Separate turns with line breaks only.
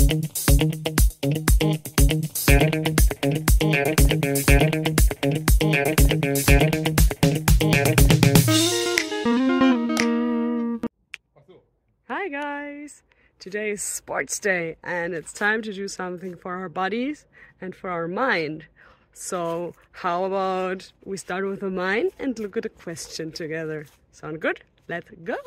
Hi guys! Today is sports day and it's time to do something for our bodies and for our mind. So how about we start with the mind and look at a question together? Sound good? Let's go!